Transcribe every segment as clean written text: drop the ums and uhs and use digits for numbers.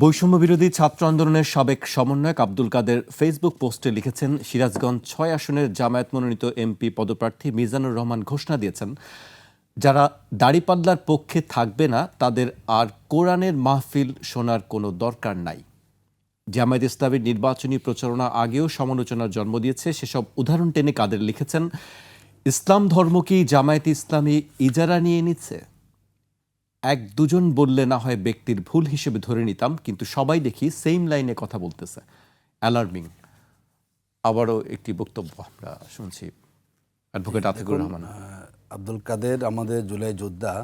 বৈষম্য বিরোধী ছাত্র আন্দোলনের সাবেক সমন্বয়ক আব্দুল কাদের ফেসবুক পোস্টে লিখেছেন, সিরাজগঞ্জ ৬ আসনের জামায়াত মনোনীত এমপি পদপ্রার্থী মিজানুর রহমান ঘোষণা দিয়েছেন, যারা দাড়িপাল্লার পক্ষে থাকবে না তাদের আর কোরআনের মাহফিল শোনার কোনো দরকার নাই। জামায়াত ইসলামীর নির্বাচনী প্রচারণা আগেও সমালোচনার জন্ম দিয়েছে। সেসব উদাহরণ টেনে কাদের লিখেছেন, ইসলাম ধর্ম কি জামায়াত ইসলামী ইজারা নিয়ে নিচ্ছে? এক দুজন বললে না হয় ব্যক্তির ভুল হিসেবে ধরে নিতাম, কিন্তু সবাই দেখি সেম লাইনে কথা বলতেছে। অ্যালার্মিং। আবারও একটি বক্তব্য আমরা শুনছি অ্যাডভোকেট আতিকুর রহমান। আব্দুল কাদের আমাদের জুলাই যোদ্ধা,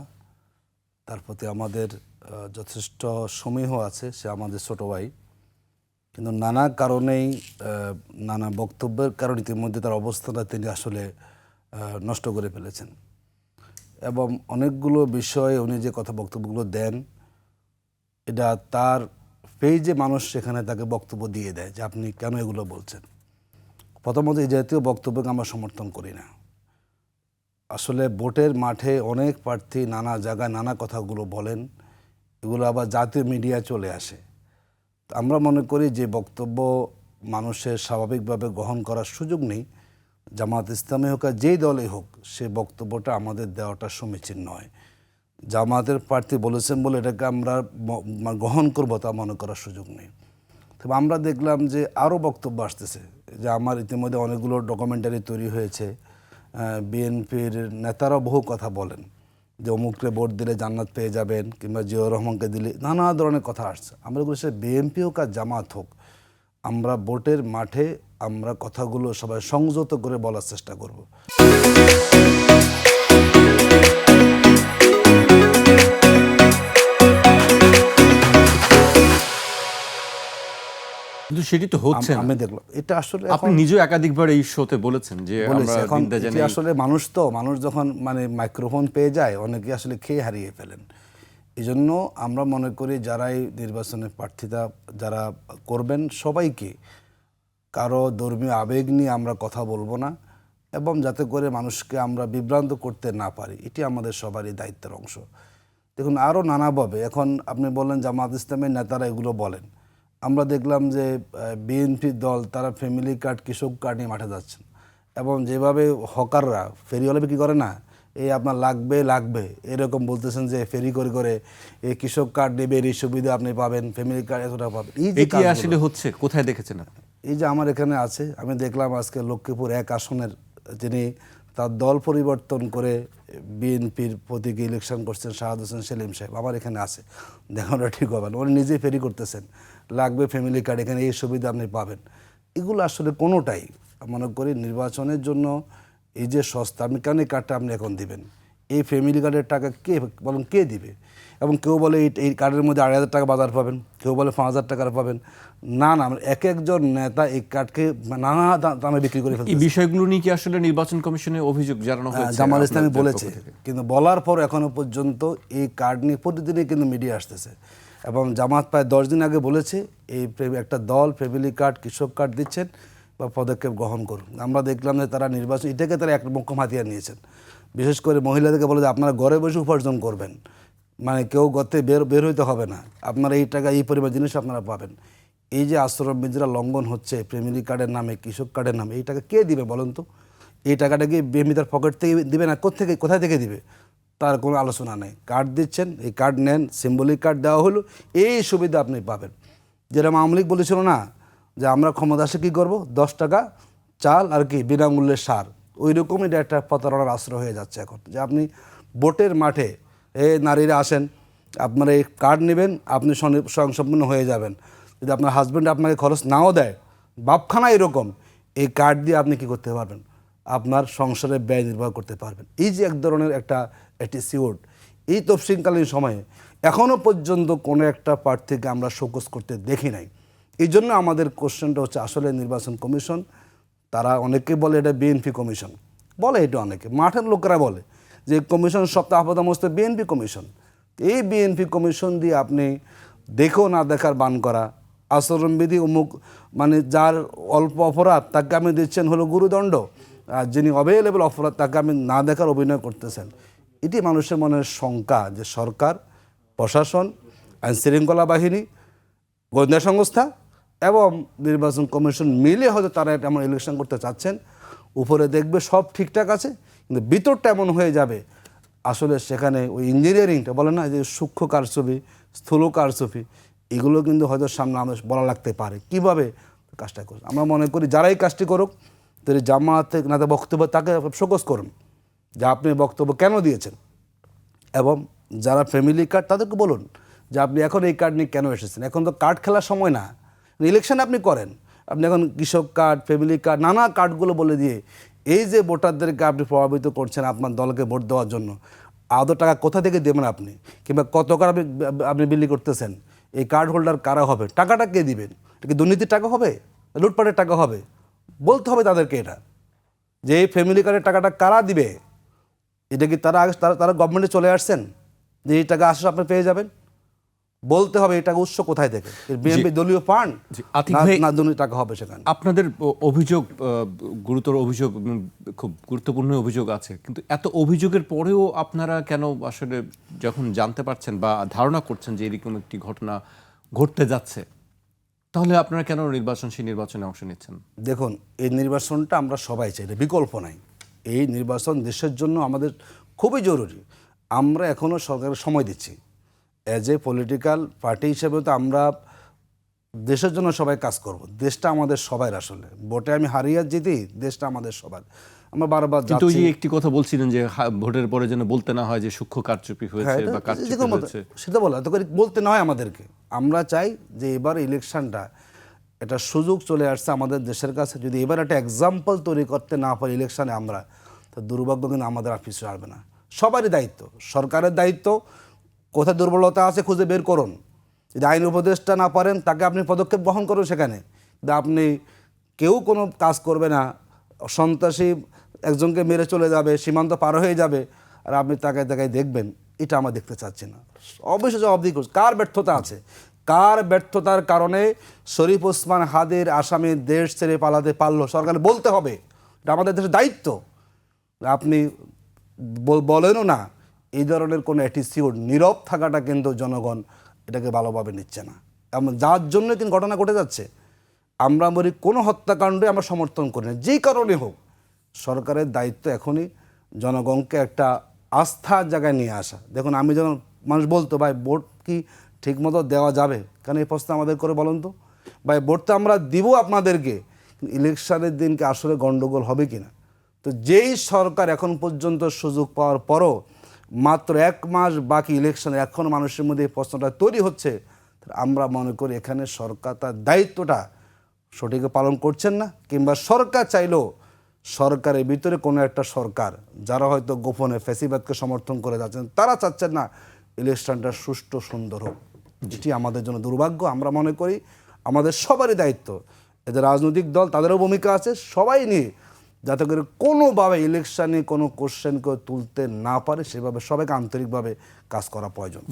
তার প্রতি আমাদের যথেষ্ট সমীহ আছে। সে আমাদের ছোট ভাই, কিন্তু নানা কারণেই নানা বক্তব্যের কারণে ইতিমধ্যে তার অবস্থাটা তিনি আসলে নষ্ট করে ফেলেছেন। এবং অনেকগুলো বিষয়ে উনি যে কথা বক্তব্যগুলো দেন, এটা তার পেজে মানুষ সেখানে তাকে বক্তব্য দিয়ে দেয় যে আপনি কেন এগুলো বলছেন। প্রথমত এই জাতীয় বক্তব্যকে আমরা সমর্থন করি না। আসলে ভোটের মাঠে অনেক প্রার্থী নানা জায়গায় নানা কথাগুলো বলেন, এগুলো আবার জাতীয় মিডিয়ায় চলে আসে। আমরা মনে করি যে বক্তব্য মানুষের স্বাভাবিকভাবে গ্রহণ করার সুযোগ নেই, জামাত ইসলামী হোক আর যেই দলই হোক, সে বক্তব্যটা আমাদের দেওয়াটা সমীচীন নয়। জামাতের প্রার্থী বলেছেন বলে এটাকে আমরা গ্রহণ করবো তা মনে করার সুযোগ নেই। তবে আমরা দেখলাম যে আরও বক্তব্য আসতেছে, যে আমার ইতিমধ্যে অনেকগুলো ডকুমেন্টারি তৈরি হয়েছে। বিএনপির নেতারাও বহু কথা বলেন যে অমুককে ভোট দিলে জান্নাত পেয়ে যাবেন, কিংবা জিয়াউর রহমানকে দিলে নানা ধরনের কথা আসছে। আমরা এগুলো সে বিএনপি হোক আর জামাত হোক, আমরা ভোটের মাঠে আমরা কথাগুলো সবাই সংযত করে বলার চেষ্টা করব। কিন্তু সেটি তো হচ্ছে না। আমি দেখলাম এটা আসলে আপনি নিজেও একাধিকবার এই শোতে বলেছেন যে এখন আসলে মানুষ যখন মাইক্রোফোন পেয়ে যায়, অনেকে আসলে খেয়ে হারিয়ে ফেলেন। এই জন্য আমরা মনে করি যারাই নির্বাচনে প্রার্থিতা যারা করবেন, সবাইকে কারো ধর্মীয় আবেগ নিয়ে আমরা কথা বলবো না, এবং যাতে করে মানুষকে আমরা বিভ্রান্ত করতে না পারি, এটি আমাদের সবারই দায়িত্বের অংশ। দেখুন, আরও নানাভাবে এখন আপনি বললেন জামাত ইসলামের নেতারা এগুলো বলেন। আমরা দেখলাম যে বিএনপি দল তারা ফ্যামিলি কার্ড, কৃষক কার্ড নিয়ে মাঠে যাচ্ছেন, এবং যেভাবে হকাররা ফেরিওয়ালা বিক্রি করে না, এই আপনার লাগবে এরকম বলতেছেন যে ফেরি করে করে এই কৃষক কার্ড নেবেন, এই সুবিধা আপনি পাবেন, ফ্যামিলি কার্ড এতটা পাবেন। এটি আসলে হচ্ছে কোথায় দেখেছেন আপনি? এই যে আমার এখানে আছে, আমি দেখলাম আজকে লক্ষ্মীপুর 1 আসনের যিনি তার দল পরিবর্তন করে বিএনপির প্রতীকে ইলেকশন করছেন শাহাদ হোসেন সেলিম সাহেব, আমার এখানে আছে। দেখানোটা ঠিক হবে না, উনি নিজেই ফেরি করতেছেন, লাগবে ফ্যামিলি কার্ড, এখানে এই সুবিধা আপনি পাবেন। এগুলো আসলে কোনোটাই মনে করি নির্বাচনের জন্য এই যে সস্তা, আপনি কেন এই কার্ডটা আপনি এখন দিবেন? এই ফ্যামিলি কার্ডের টাকা কে বলেন, কে দিবে? এবং কেউ বলে এই কার্ডের মধ্যে 2,500 টাকা বাজার পাবেন, কেউ বলে 5,000 টাকার পাবেন। না, এক একজন নেতা এই কার্ডকে নানা দামে বিক্রি করে ফেলছে। এই বিষয়গুলো নিয়ে কি আসলে নির্বাচন কমিশনে অভিযোগ জানানো হয়েছে? জামাল ইসলামী বলেছে, কিন্তু বলার পর এখনো পর্যন্ত এই কার্ড নিয়ে প্রতিদিনই কিন্তু মিডিয়া আসতেছে। এবং জামাত প্রায় 10 দিন আগে বলেছে এই একটা দল ফ্যামিলি কার্ড, কৃষক কার্ড দিচ্ছেন বা পদক্ষেপ গ্রহণ করুন। আমরা দেখলাম যে তারা নির্বাচন এটাকে তারা এক মোক্ষম হাতিয়ার নিয়েছেন। বিশেষ করে মহিলাদেরকে বলে যে আপনারা ঘরে বসে উপার্জন করবেন, কেউ গর্তে বের হইতে হবে না, আপনারা এই টাকা এই পরিমাণ জিনিস আপনারা পাবেন। এই যে আশ্রমবিধিরা লঙ্ঘন হচ্ছে ফ্যামিলি কার্ডের নামে, কৃষক কার্ডের নামে, এই টাকা কে দিবে বলেন তো? এই টাকাটা কি বিএমপি তার পকেট থেকে দিবে না কোথায় থেকে দিবে? তার কোনো আলোচনা নেই। কার্ড দিচ্ছেন, এই কার্ড নেন, সিম্বলিক কার্ড দেওয়া হলো, এই সুবিধা আপনি পাবেন। যেরকম আওয়ামী লীগ বলেছিল না যে আমরা ক্ষমতা আসে কী করবো, 10 টাকা চাল আর কি বিনামূল্যে সার, ওই রকমই এটা একটা প্রতারণার আশ্রয় হয়ে যাচ্ছে এখন। যে আপনি ভোটের মাঠে নারীরা আসেন, আপনারা এই কার্ড নেবেন, আপনি স্বয়ংসম্পূর্ণ হয়ে যাবেন। যদি আপনার হাজব্যান্ড আপনাকে খরচ নাও দেয়, বাপখানা এরকম, এই কার্ড দিয়ে আপনি কি করতে পারবেন? আপনার সংসারে ব্যয় নির্বাহ করতে পারবেন। এই যে এক ধরনের একটা অ্যাটিটিউড, এই তফসিলকালীন সময়ে এখনও পর্যন্ত কোনো একটা প্রার্থীকে আমরা শোকজ করতে দেখি নাই। এই জন্য আমাদের কোশ্চেনটা হচ্ছে আসলে নির্বাচন কমিশন, তারা অনেকে বলে এটা বিএনপি কমিশন, বলে এটা অনেকে, মাঠের লোকেরা বলে যে কমিশন সপ্তাহ আপাতমস্ত বিএনপি কমিশন। এই বিএনপি কমিশন দিয়ে আপনি দেখো না দেখার বান করা, আচরণবিধি অমুক, যার অল্প অপরাধ তাকে আপনি দিচ্ছেন হলো গুরুদণ্ড, আর যিনি অভেলেবল অপরাধ তাকে আপনি না দেখার অভিনয় করতেছেন। এটি মানুষের মনের শঙ্কা যে সরকার, প্রশাসন, আইনশৃঙ্খলা বাহিনী গোয়েন্দা সংস্থা এবং নির্বাচন কমিশন মিলে হয়তো তারা এটা এমন ইলেকশন করতে চাচ্ছেন, উপরে দেখবে সব ঠিকঠাক আছে, কিন্তু ভিতরটা এমন হয়ে যাবে আসলে সেখানে ওই ইঞ্জিনিয়ারিংটা বলে না যে সূক্ষ্ম কারচুপি, স্থূল কারচুপি, এগুলো কিন্তু হয়তো সামনে আমাদের বলা লাগতে পারে কীভাবে কাজটা করছে। আমরা মনে করি যারাই কাজটি করুক, যদি জামাতে নাতে বক্তব্য তাকে শোকজ করুন যে আপনি বক্তব্য কেন দিয়েছেন, এবং যারা ফ্যামিলি কার্ড তাদেরকে বলুন যে আপনি এখন এই কার্ড নিয়ে কেন এসেছেন। এখন তো কার্ড খেলার সময় না, ইলেকশন আপনি করেন, আপনি এখন কৃষক কার্ড, ফ্যামিলি কার্ড, নানা কার্ডগুলো বলে দিয়ে এই যে ভোটারদেরকে আপনি প্রভাবিত করছেন আপনার দলকে ভোট দেওয়ার জন্য, আদৌ টাকা কোথা থেকে দেবেন আপনি, কিংবা কত কার্ড আপনি বিলি করতেছেন, এই কার্ড হোল্ডার কারা হবে, টাকাটা কে দিবেন, এটা কি দুর্নীতির টাকা হবে, লুটপাটের টাকা হবে, বলতে হবে তাদেরকে এটা, যে এই ফ্যামিলি কার্ডের টাকাটা কারা দিবে। এটা কি তারা আগে তারা গভর্নমেন্টে চলে আসছেন যে এই টাকা আসলে আপনি পেয়ে যাবেন, বলতে হবে এই টাকা উৎস কোথায় থেকে, বিএনপি দলীয় ফান্ড আতিক ভাই, না দুর্নীতি টাকা হবে সেখানে। আপনাদের অভিযোগ গুরুতর অভিযোগ, খুব গুরুত্বপূর্ণ অভিযোগ আছে, কিন্তু এত অভিযোগের পরেও আপনারা কেন আসলে যখন জানতে পারছেন বা ধারণা করছেন যে এরকম একটি ঘটনা ঘটতে যাচ্ছে, তাহলে আপনারা কেন সেই নির্বাচনে অংশ নিচ্ছেন? দেখুন, এই নির্বাচনটা আমরা সবাই চাই, এটা বিকল্প নাই। এই নির্বাচন দেশের জন্য আমাদের খুবই জরুরি। আমরা এখনও সরকারের সময় দিচ্ছি, অ্যাজ এ পলিটিক্যাল পার্টি হিসেবে তো আমরা দেশের জন্য সবাই কাজ করব। দেশটা আমাদের সবার, আসলে ভোটে আমি হারিয়ে জিতি, দেশটা আমাদের সবার। আমরা বারবার কিন্তু ওই যাচ্ছি, যে একটি কথা বলছিলেন যে ভোটের পরে যেন বলতে না হয় যে সূক্ষ্ম কারচুপি হয়েছে বা কারচুপি হয়েছে, সেটা বলা তো করে বলতে না হয় আমাদেরকে। আমরা চাই যে এবার ইলেকশনটা একটা সুযোগ চলে আসছে আমাদের দেশের কাছে, যদি এবার একটা এক্সাম্পল তৈরি করতে না পারি ইলেকশনে আমরা, তো দুর্ভাগ্য কিন্তু আমাদের আর পিছু আসবে না। সবারই দায়িত্ব, সরকারের দায়িত্ব, কোথায় দুর্বলতা আছে খুঁজে বের করুন। যদি আইন উপদেষ্টা না পারেন তাকে আপনি পদক্ষেপ গ্রহণ করুন সেখানে, কিন্তু আপনি কেউ কোনো কাজ করবে না, সন্ত্রাসী একজনকে মেরে চলে যাবে, সীমান্ত পার হয়ে যাবে, আর আপনি তাকায় তাকায় দেখবেন, এটা আমরা দেখতে চাচ্ছি না। অবশ্যই জবাবদিহি করুন, কার ব্যর্থতা আছে, কার ব্যর্থতার কারণে শরীফ ওসমান হাদির আসামি দেশ ছেড়ে পালাতে পারলো, সরকার বলতে হবে, এটা আমাদের দেশের দায়িত্ব। আপনি বলেনও না, এই ধরনের কোনো অ্যাটিটিউড, নীরব থাকাটা কিন্তু জনগণ এটাকে ভালোভাবে নিচ্ছে না, এমন যার জন্য কিন্তু ঘটনা ঘটে যাচ্ছে। আমরা বলি কোনো হত্যাকাণ্ডে আমরা সমর্থন করি না, যেই কারণে হোক। সরকারের দায়িত্ব এখনই জনগণকে একটা আস্থার জায়গায় নিয়ে আসা। দেখুন, আমি যখন মানুষ বলতো ভাই ভোট কি ঠিকমতো দেওয়া যাবে, কেন এই প্রশ্ন আমাদের করে বলুন তো ভাই, ভোট তো আমরা দিব আপনাদেরকে, ইলেকশনের দিনকে আসলে গণ্ডগোল হবে কি না। তো যেই সরকার এখন পর্যন্ত সুযোগ পাওয়ার পরও মাত্র 1 মাস বাকি ইলেকশনে এখন মানুষের মধ্যে এই প্রশ্নটা তৈরি হচ্ছে, আমরা মনে করি এখানে সরকার তার দায়িত্বটা সঠিক পালন করছেন না, কিংবা সরকার চাইলেও সরকারের ভিতরে কোনো একটা সরকার যারা হয়তো গোপনে ফ্যাসিবাদকে সমর্থন করে যাচ্ছেন, তারা চাচ্ছেন না ইলেকশনটা সুষ্ঠু সুন্দর হোক। যেটি আমাদের জন্য দুর্ভাগ্য। আমরা মনে করি আমাদের সবারই দায়িত্ব, এদের রাজনৈতিক দল তাদেরও ভূমিকা আছে, সবাই নিয়ে যাতে করে কোনোভাবে ইলেকশনে কোনো কোশ্চেন কেউ তুলতে না পারে, সেভাবে সবাইকে আন্তরিকভাবে কাজ করা প্রয়োজন।